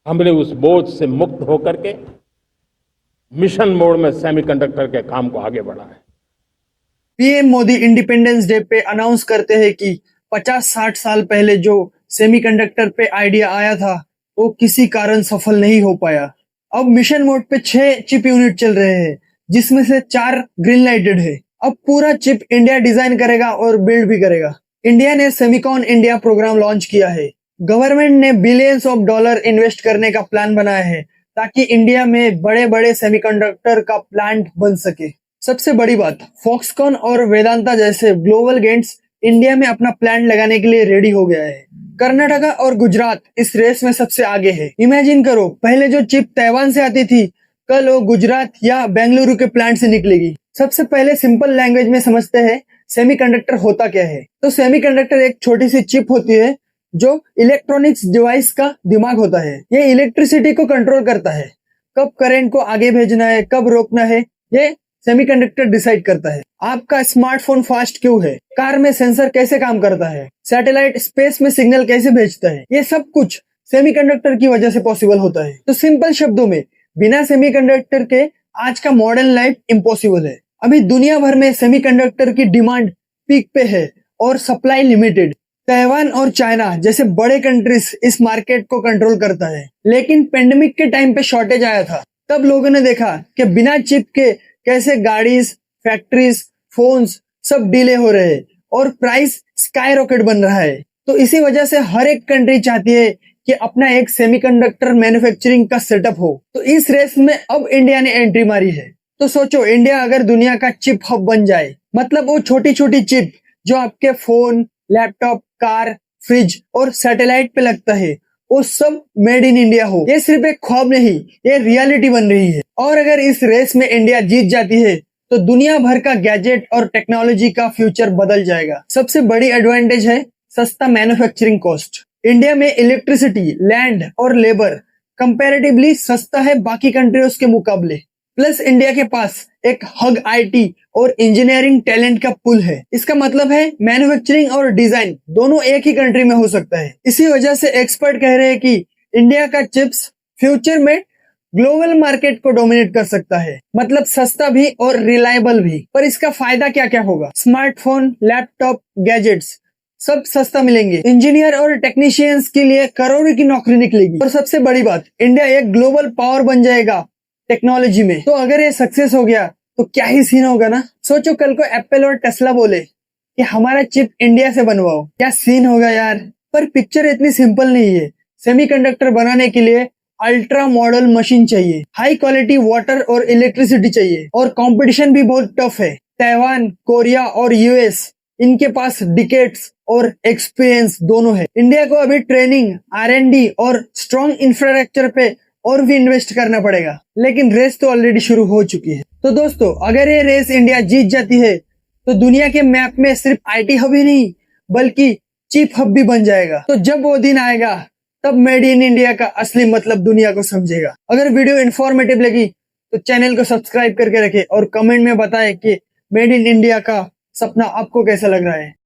हमने उस बोझ से मुक्त होकर के मिशन मोड में सेमीकंडक्टर के काम को आगे बढ़ाया है। पीएम मोदी इंडिपेंडेंस डे पे अनाउंस करते हैं कि 50-60 साल पहले जो सेमीकंडक्टर पे आइडिया आया था वो किसी कारण सफल नहीं हो पाया। अब मिशन मोड पे 6 चिप यूनिट चल रहे हैं जिसमें से 4 ग्रीन लाइटेड है। अब पूरा चिप इंडिया डिजाइन करेगा और बिल्ड भी करेगा। इंडिया ने सेमिकॉन इंडिया प्रोग्राम लॉन्च किया है। गवर्नमेंट ने बिलियंस ऑफ डॉलर इन्वेस्ट करने का प्लान बनाया है ताकि इंडिया में बड़े बड़े सेमीकंडक्टर का प्लांट बन सके। सबसे बड़ी बात, फॉक्सकॉन और वेदांता जैसे ग्लोबल गिगांट्स इंडिया में अपना प्लांट लगाने के लिए रेडी हो गया है। कर्नाटका और गुजरात इस रेस में सबसे आगे है। इमेजिन करो, पहले जो चिप ताइवान से आती थी, कल वो गुजरात या बेंगलुरु के प्लांट से निकलेगी। सबसे पहले सिंपल लैंग्वेज में समझते हैं सेमीकंडक्टर होता क्या है। तो सेमीकंडक्टर एक छोटी सी चिप होती है जो इलेक्ट्रॉनिक्स डिवाइस का दिमाग होता है। ये इलेक्ट्रिसिटी को कंट्रोल करता है, कब करंट को आगे भेजना है, कब रोकना है, ये सेमीकंडक्टर डिसाइड करता है। आपका स्मार्टफोन फास्ट क्यों है, कार में सेंसर कैसे काम करता है, सैटेलाइट स्पेस में सिग्नल कैसे भेजता है, ये सब कुछ सेमीकंडक्टर की वजह से पॉसिबल होता है। तो सिंपल शब्दों में, बिना सेमीकंडक्टर के आज का मॉडर्न लाइफ इम्पॉसिबल है। अभी दुनिया भर में सेमीकंडक्टर की डिमांड पीक पे है और सप्लाई लिमिटेड। ताइवान और चाइना जैसे बड़े कंट्रीज इस मार्केट को कंट्रोल करता है। लेकिन पेंडेमिक के टाइम पे शॉर्टेज आया था, तब लोगों ने देखा कि बिना चिप के कैसे गाड़ीज, फैक्ट्रीज, फोन्स सब डिले हो रहे हैं और प्राइस स्काई रॉकेट बन रहा है। तो इसी वजह से हर एक कंट्री चाहती है कि अपना एक सेमीकंडक्टर मैन्युफैक्चरिंग का सेटअप हो। तो इस रेस में अब इंडिया ने एंट्री मारी है। तो सोचो, इंडिया अगर दुनिया का चिप हब बन जाए, मतलब वो छोटी छोटी चिप जो आपके फोन, लैपटॉप, कार, फ्रिज और सैटेलाइट पे लगता है, वो सब मेड इन इंडिया हो। ये सिर्फ एक ख्वाब नहीं, ये रियलिटी बन रही है। और अगर इस रेस में इंडिया जीत जाती है तो दुनिया भर का गैजेट और टेक्नोलॉजी का फ्यूचर बदल जाएगा। सबसे बड़ी एडवांटेज है सस्ता मैन्युफैक्चरिंग कॉस्ट। इंडिया में इलेक्ट्रिसिटी, लैंड और लेबर कंपैरेटिवली सस्ता है बाकी कंट्रियों के मुकाबले। प्लस इंडिया के पास एक हग आईटी और इंजीनियरिंग टैलेंट का पुल है। इसका मतलब है मैन्युफैक्चरिंग और डिजाइन दोनों एक ही कंट्री में हो सकता है। इसी वजह से एक्सपर्ट कह रहे हैं कि इंडिया का चिप्स फ्यूचर में ग्लोबल मार्केट को डोमिनेट कर सकता है, मतलब सस्ता भी और रिलायबल भी। पर इसका फायदा क्या क्या होगा? स्मार्टफोन, लैपटॉप, गैजेट्स सब सस्ता मिलेंगे। इंजीनियर और टेक्नीशियंस के लिए करोड़ों की नौकरी निकलेगी। और सबसे बड़ी बात, इंडिया एक ग्लोबल पावर बन जाएगा टेक्नोलॉजी में। तो अगर ये सक्सेस हो गया तो क्या ही सीन होगा ना। सोचो, कल को एप्पल और टेस्ला बोले कि हमारा चिप इंडिया से बनवाओ, क्या सीन होगा यार। पर पिक्चर इतनी सिंपल नहीं है। सेमीकंडक्टर बनाने के लिए अल्ट्रा मॉडल मशीन चाहिए, हाई क्वालिटी वाटर और इलेक्ट्रिसिटी चाहिए, और कंपटीशन भी बहुत टफ है। ताइवान, कोरिया और यूएस, इनके पास डिकेड्स और एक्सपीरियंस दोनों है। इंडिया को अभी ट्रेनिंग, आर&डी और स्ट्रॉन्ग इंफ्रास्ट्रक्चर पे और भी इन्वेस्ट करना पड़ेगा। लेकिन रेस तो ऑलरेडी शुरू हो चुकी है। तो दोस्तों, अगर ये रेस इंडिया जीत जाती है तो दुनिया के मैप में सिर्फ आईटी हब ही नहीं बल्कि चिप हब भी बन जाएगा। तो जब वो दिन आएगा तब मेड इन इंडिया का असली मतलब दुनिया को समझेगा। अगर वीडियो इंफॉर्मेटिव लगी तो चैनल को सब्सक्राइब करके रखें और कमेंट में बताएं कि मेड इन इंडिया का सपना आपको कैसा लग रहा है।